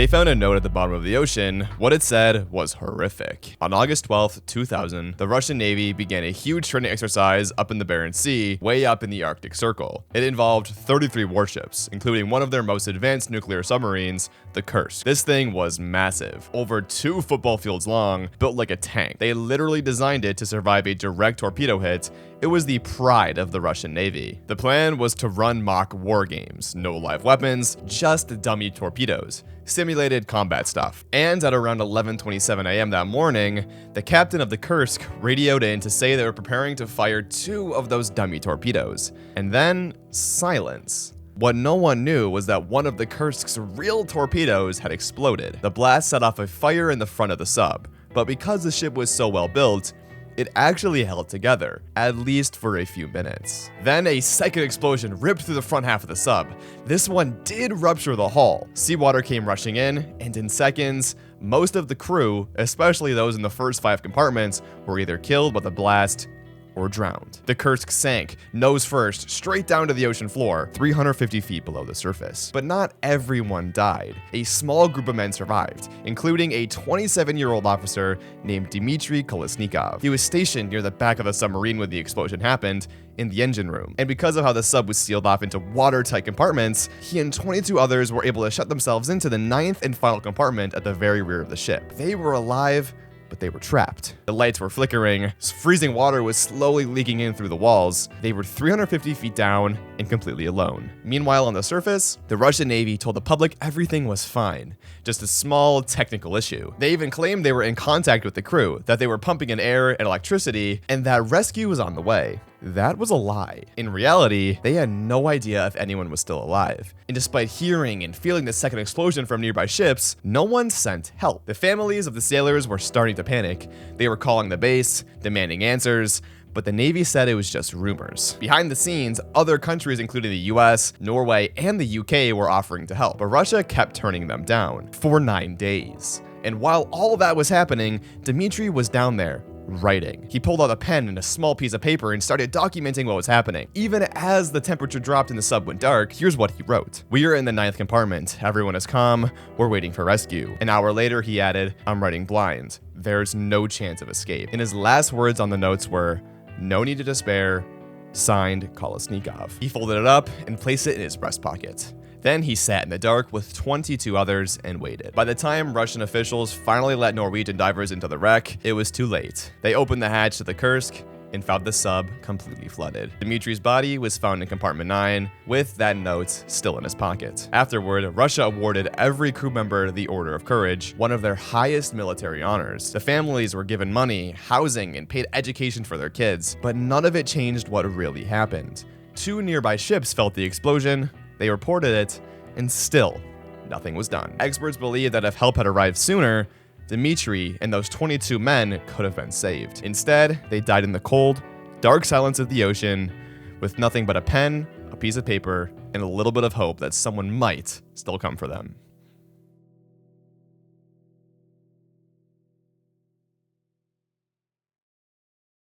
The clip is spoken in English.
They found a note at the bottom of the ocean. What it said was horrific. On August 12th, 2000, the Russian Navy began a huge training exercise up in the Barents Sea, way up in the Arctic Circle. It involved 33 warships, including one of their most advanced nuclear submarines, the Kursk. This thing was massive, over 2 football fields long, built like a tank. They literally designed it to survive a direct torpedo hit. It was the pride of the Russian Navy. The plan was to run mock war games, no live weapons, just dummy torpedoes, simulated combat stuff. And at around 11:27 a.m. that morning, the captain of the Kursk radioed in to say they were preparing to fire 2 of those dummy torpedoes. And then, silence. What no one knew was that one of the Kursk's real torpedoes had exploded. The blast set off a fire in the front of the sub, but because the ship was so well built, it actually held together, at least for a few minutes. Then a second explosion ripped through the front half of the sub. This one did rupture the hull. Seawater came rushing in, and in seconds, most of the crew, especially those in the first 5 compartments, were either killed by the blast or drowned. The Kursk sank, nose first, straight down to the ocean floor, 350 feet below the surface. But not everyone died. A small group of men survived, including a 27-year-old officer named Dmitry Kolesnikov. He was stationed near the back of the submarine when the explosion happened, in the engine room. And because of how the sub was sealed off into watertight compartments, he and 22 others were able to shut themselves into the 9th and final compartment at the very rear of the ship. They were alive, but they were trapped. The lights were flickering, freezing water was slowly leaking in through the walls. They were 350 feet down and completely alone. Meanwhile, on the surface, the Russian Navy told the public everything was fine, just a small technical issue. They even claimed they were in contact with the crew, that they were pumping in air and electricity, and that rescue was on the way. That was a lie. In reality, they had no idea if anyone was still alive. And despite hearing and feeling the second explosion from nearby ships, no one sent help. The families of the sailors were starting to panic. They were calling the base, demanding answers, but the Navy said it was just rumors. Behind the scenes, other countries including the US, Norway, and the UK were offering to help, but Russia kept turning them down for 9 days. And while all of that was happening, Dmitry was down there, writing. He pulled out a pen and a small piece of paper and started documenting what was happening. Even as the temperature dropped and the sub went dark, here's what he wrote. "We are in the 9th compartment. Everyone is calm. We're waiting for rescue." An hour later, he added, "I'm writing blind. There's no chance of escape." And his last words on the notes were, "No need to despair. Signed, Kolesnikov." He folded it up and placed it in his breast pocket. Then he sat in the dark with 22 others and waited. By the time Russian officials finally let Norwegian divers into the wreck, it was too late. They opened the hatch to the Kursk and found the sub completely flooded. Dmitry's body was found in compartment 9, with that note still in his pocket. Afterward, Russia awarded every crew member the Order of Courage, one of their highest military honors. The families were given money, housing, and paid education for their kids, but none of it changed what really happened. 2 nearby ships felt the explosion, they reported it, and still, nothing was done. Experts believe that if help had arrived sooner, Dmitry and those 22 men could have been saved. Instead, they died in the cold, dark silence of the ocean, with nothing but a pen, a piece of paper, and a little bit of hope that someone might still come for them.